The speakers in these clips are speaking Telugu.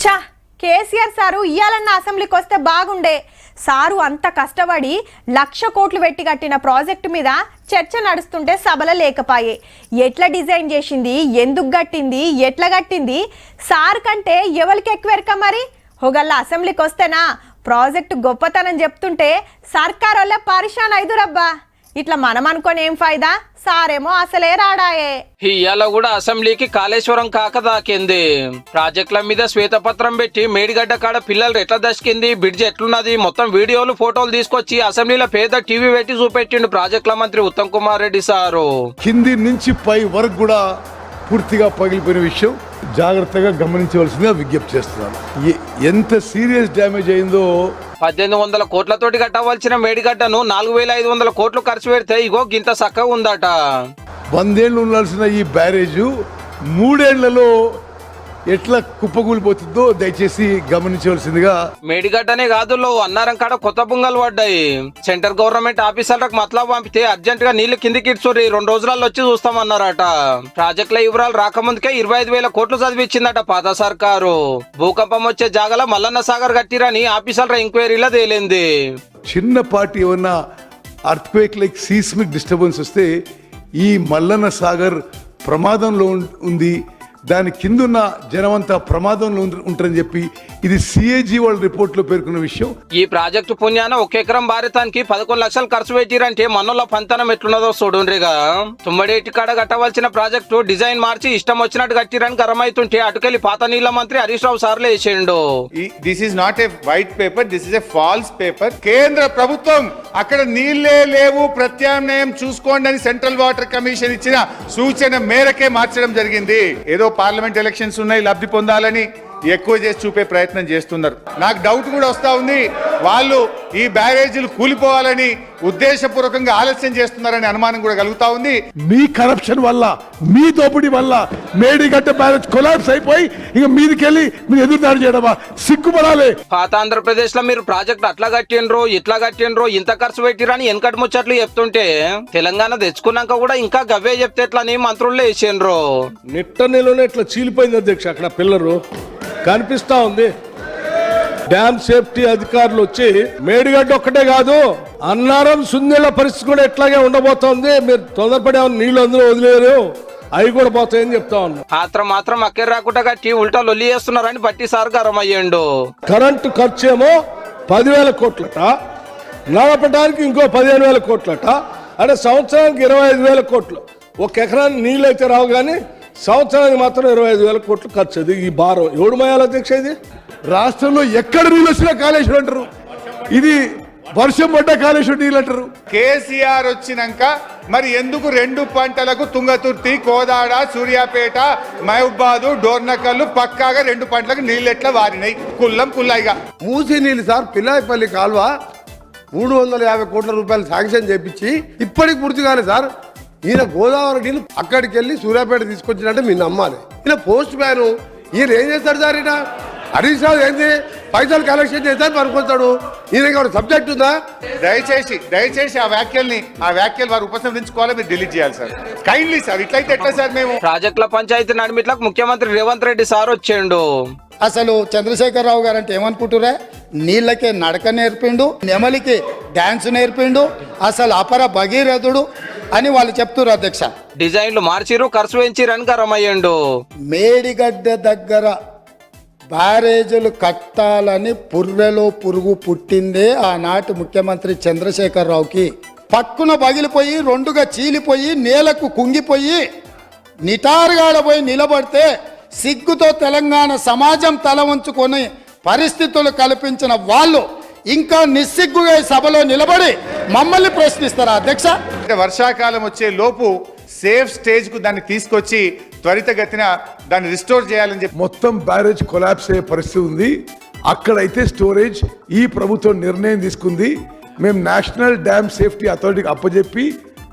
చా కేసీఆర్ సారు ఇయ్యాలన్న అసెంబ్లీకి వస్తే బాగుండే. సారు అంత కష్టపడి 1,00,000 కోట్లు పెట్టి కట్టిన ప్రాజెక్టు మీద చర్చ నడుస్తుంటే సభలో లేకపాయే. ఎట్లా డిజైన్ చేసింది, ఎందుకు కట్టింది, ఎట్లా కట్టింది, సార్ కంటే ఎవరికి ఎక్కువ మరి. హోగల్లా అసెంబ్లీకి వస్తేనా ప్రాజెక్టు గొప్పతనం చెప్తుంటే సర్కార్ వల్ల పరిశాన్ అయిదురబ్బా. ఇట్లా మనం అనుకోని ఏం ఫైదా, సారేమో అసలే రాడాయే. ఇయ్యాల కూడా అసెంబ్లీకి కాళేశ్వరం కాక దాకింది. ప్రాజెక్టుల మీద శ్వేతపత్రం పెట్టి మేడిగడ్డ కాడ పిల్లలు ఎట్లా దశకింది, బ్రిడ్జ్ ఎట్లున్నది మొత్తం వీడియోలు ఫోటోలు తీసుకొచ్చి అసెంబ్లీలో పేద టీవీ పెట్టి చూపెట్టిండు ప్రాజెక్టుల మంత్రి ఉత్తమ్ కుమార్ రెడ్డి సారు. కింది నుంచి పై వరకు కూడా పూర్తిగా పగిలిపోయిన విషయం జాగ్రత్తగా గమనించవలసిందిగా విజ్ఞప్తి చేస్తున్నాను. ఎంత సీరియస్ డ్యామేజ్ అయిందో. 1,800 కోట్లతోటి కట్టవలసిన మేడిగడ్డను 4,500 కోట్లు ఖర్చు పెడితే ఇగో గింత చక్కగా ఉందట. 100 ఏళ్ళు ఉండాల్సిన ఈ బ్యారేజు 3 ఏళ్లలో ఎట్లా కుప్పకూలిపోతుందో దయచేసి గమనించవలసిందిగా. మేడిగడ్డనే కాదు అన్నారం కాడ కొత్త బుంగలు పడ్డాయి. సెంటర్ గవర్నమెంట్ ఆఫీసర్లకు మతలబు పంపితే అర్జెంట్ గా నీళ్లు కిందికి ఇడ్చుర్రి 2 రోజులలో వచ్చి చూస్తామన్నారట. ప్రాజెక్టుల వివరాలు రాకముందుకే 25,000 కోట్లు చదివిచ్చిందట పాత సర్కారు. భూకంపం వచ్చే జాగలో మల్లన్న సాగర్ కట్టిరని ఆఫీసర్ల ఎంక్వైరీలో తేలింది. చిన్నపాటి ఏమన్నా అర్త్క్వేక్ లైక్ సీస్మిక్ డిస్టర్బెన్స్ వస్తే ఈ మల్లన్న సాగర్ ప్రమాదంలో ఉంది, దాని కిందున్న జనమంతా ప్రమాదంలో ఉంటారని చెప్పి ఇది సిఏజీ వాళ్ళ రిపోర్ట్ లో పేర్కొన్న విషయం. ఈ ప్రాజెక్టు పుణ్యాన 1 ఎకరం భారతానికి 11 లక్షలు ఖర్చు పెట్టిరంటే మనలో పంతనం ఎట్లున్నదో చూడుండ్రిగా. తుమ్మడేటి కాడ కట్టవలసిన ప్రాజెక్టు డిజైన్ మార్చి ఇష్టం వచ్చినట్టు కట్టిరని గరమైతుంటే అటుకెళ్లి పాత నీళ్ల మంత్రి హరీష్ రావు సార్లు వేసిండు. This is not a white paper, this is a falls paper. కేంద్ర ప్రభుత్వం అక్కడ నీళ్లే లేవు, ప్రత్యామ్నాయం చూసుకోండి అని సెంట్రల్ వాటర్ కమిషన్ ఇచ్చిన సూచన మేరకే మార్చడం జరిగింది. ఏదో పార్లమెంట్ ఎలక్షన్స్ ఉన్నాయి, లబ్ధి పొందాలని ఎక్కువ చేసి చూపే ప్రయత్నం చేస్తున్నారు. నాకు డౌట్ కూడా వస్తా ఉంది, వాళ్ళు ఈ బ్యారేజీలు కూలిపోవాలని ఉద్దేశపూర్వకంగా ఆలస్యం చేస్తున్నారని అనుమానం కూడా కలుగుతా ఉంది. మీ కరప్షన్ వల్ల, మీ దోపిడీ వల్ల మేడిగడ్డ బ్యారేజ్ కొలాప్స్ అయిపోయి ఇక మీదికెళ్ళి మీరు ఎదురుదాడి చేయడమా? సిగ్గుపడాలి. పాత ఆంధ్రప్రదేశ్ లో మీరు ప్రాజెక్ట్ అట్లా కట్టిండ్రు, ఇట్లా కట్టిండ్రు, ఇంత ఖర్చు పెట్టిరని వెనకటి ముచ్చట్లు చెప్తుంటే తెలంగాణ తెచ్చుకున్నాక కూడా ఇంకా గవ్వే చెప్తే ఎట్లని మంత్రులు వేసిండ్రు. నిట్ట నెలలోనే ఇట్లా చీలిపోయింది అధ్యక్ష. అక్కడ పిల్లరు కనిపిస్తా ఉంది. డ్యామ్ సేఫ్టీ అధికారులు వచ్చి మేడిగడ్డ ఒక్కటే కాదు అన్నారం సుందెల పరిస్థితి కూడా ఎట్లాగే ఉండబోతోంది, మీరు తొందరపడి నీళ్లు అందులో వదిలేరు, అవి కూడా పోతాయని చెప్తా ఉన్నా. మాత్రం అక్కడ రాకుండా కట్టి ఉల్టా లొల్లి చేస్తున్నారని బట్టి సార్ గరం అయ్యిండు. కరెంటు ఖర్చు ఏమో 10,000 కోట్లట, నడపడానికి ఇంకో 15,000 కోట్లట, అంటే సంవత్సరానికి 25,000 కోట్లు. 1 ఎకరానికి నీళ్ళు అయితే రావు కానీ సంవత్సరానికి మాత్రం 25,000 కోట్లు ఖర్చు. అది ఈ భారం ఎవడు మయాల అధ్యక్ష? ఇది రాష్ట్రంలో ఎక్కడ నీళ్ళు వచ్చినా కాళేశ్వరం అంటారు, ఇది వర్షం పడ్డ కాళేశ్వరం నీళ్ళు అంటారు. కేసీఆర్ వచ్చినాక మరి ఎందుకు 2 పంటలకు తుంగతుర్తి, కోదాడ, సూర్యాపేట, మహబూబాదు, డోర్నకల్లు పక్కాగా 2 పంటలకు నీళ్ళు ఎట్లా వారినాయి కుల్లాయిగా? మూసీ నీళ్ళు సార్, పిల్లాయిపల్లి కాల్వ 350 కోట్ల రూపాయలు శాంక్షన్ చేపించి ఇప్పటికి పూర్తి కాలేదు సార్. ఈయన గోదావరి నీళ్ళు అక్కడికి వెళ్ళి సూర్యాపేట తీసుకొచ్చినట్టే మీరు నమ్మాలి. ఈయన పోస్ట్ మ్యాన్, ఈయన ఏం చేస్తాడు సార్? ఈయన హరీష్ రావు ఏంది పైసలు కలెక్షన్ చేస్తాడు పనుకొస్తాడు. ఈయన సబ్జెక్ట్ ఉందా? దయచేసి ఆ వ్యాఖ్యలు వారు ఉపసంహరించుకోవాలి, మీరు డిలీట్ చేయాలి సార్. కైండ్లీ సార్, ఇట్లయితే ఎట్లా సార్? మేము ప్రాజెక్టుల పంచాయతీ నడిమిట్లకు ముఖ్యమంత్రి రేవంత్ రెడ్డి సార్ వచ్చిండు. అసలు చంద్రశేఖరరావు గారు అంటే ఏమనుకుంటురా? నీళ్ళకే నడక నేర్పిండు, నెమలికి డ్యాన్స్ నేర్పిండు, అసలు అపర భగీరథుడు అని వాళ్ళు చెప్తున్నారు అధ్యక్ష. డిజైన్లు మార్చిరు, ఖర్చు పెంచిరని గరమయ్యండు. మేడిగడ్డ దగ్గర బ్యారేజీలు కట్టాలని పుర్రెలో పురుగు పుట్టిందే ఆనాటి ముఖ్యమంత్రి చంద్రశేఖరరావుకి. పక్కున పగిలిపోయి 2గా చీలిపోయి నేలకు కుంగిపోయి నిటారుగాడపోయి నిలబడితే సిగ్గుతో తెలంగాణ సమాజం తల వంచుకొని పరిస్థితులు కల్పించిన వాళ్ళు ఇంకా నిస్సిగ్గుగా సభలో నిలబడి మమ్మల్ని ప్రశ్నిస్తారా అధ్యక్ష? వర్షాకాలం వచ్చే లోపు సేఫ్ స్టేజ్ కు దాన్ని తీసుకొచ్చి త్వరితగతిన దాన్ని రిస్టోర్ చేయాలని చెప్పి మొత్తం బ్యారేజ్ కొలాప్స్ అయ్యే పరిస్థితి ఉంది. అక్కడైతే స్టోరేజ్ ఈ ప్రభుత్వం నిర్ణయం తీసుకుంది. మేము నేషనల్ డ్యామ్ సేఫ్టీ అథారిటీకి అప్పచెప్పి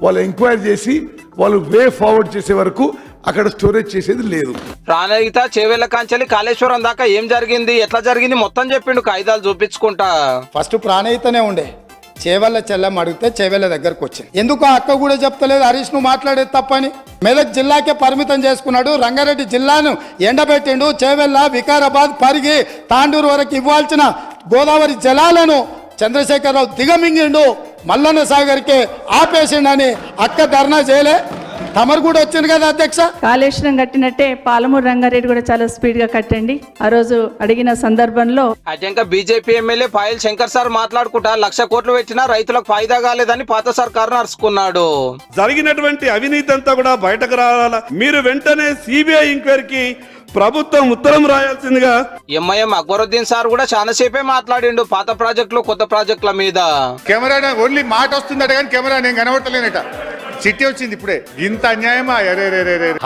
వాళ్ళు ఎంక్వైరీ చేసి వాళ్ళు వే ఫార్వర్డ్ చేసే వరకు అక్కడ స్టోరేజ్ చేసేది లేదు. ప్రాణహిత చేవేళ్ల కాంచెలి కాళేశ్వరం దాకా ఏం జరిగింది, ఎట్లా జరిగింది మొత్తం చెప్పిండు కాగితాలు చూపించుకుంటా. ఫస్ట్ ప్రాణహితనే ఉండే, చేవెళ్ళ చెల్లెమ్మ అడిగితే చేవెళ్ళ దగ్గరకు వచ్చింది. ఎందుకు ఆ అక్క కూడా చెప్తలేదు హరీష్ నువ్వు మాట్లాడేది తప్పని. మెదక్ జిల్లాకే పరిమితం చేసుకున్నాడు, రంగారెడ్డి జిల్లాను ఎండబెట్టిండు, చేవెళ్ళ, వికారాబాద్, పరిగి, తాండూరు వరకు ఇవ్వాల్సిన గోదావరి జలాలను చంద్రశేఖరరావు దిగమింగిండు, మల్లన్న సాగర్కే ఆపేసిండని అక్క ధర్నా చేయలే. తమరు కూడా వచ్చింది కదా అధ్యక్ష. కాళేశ్వరం కట్టినట్టే పాలమూరు రంగారెడ్డి కూడా చాలా స్పీడ్ గా కట్టండి. ఆ రోజు అడిగిన సందర్భంలో అయితే ఇంకా BJP MLA Payal Shankar sir మాట్లాడుకుంటా 1,00,000 కోట్లు పెట్టినా రైతులకు ఫాయిదా కాలేదని పాత సర్కారు నడుచుకున్నాడు. జరిగినటువంటి అవినీతి అంతా కూడా బయటకు రావాలా, మీరు వెంటనే సిబిఐ ఎంక్వైరీకి ప్రభుత్వం ఉత్తరం రాయాల్సిందిగా. ఎంఐఎం అక్బరుద్దీన్ సార్ కూడా చాలాసేపే మాట్లాడిండు పాత ప్రాజెక్టులు కొత్త ప్రాజెక్టుల మీద. కెమెరా ఓన్లీ మాట వస్తుందట కానీ కెమెరా నేను కనబడతలేనట. చిట్టి వచ్చింది ఇప్పుడే, ఇంత అన్యాయమా?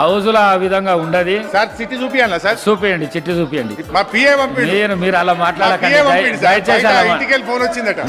హౌస్ లో ఆ విధంగా ఉండదు సార్. చిట్టి చూపియాలా సార్? చూపియండి, చిట్టి చూపియండి. మా పిఏ పంపిండు, మీరు అలా మాట్లాడకండి దయచేసి ఇంటికి వెళ్ళి ఫోన్ వచ్చిందట.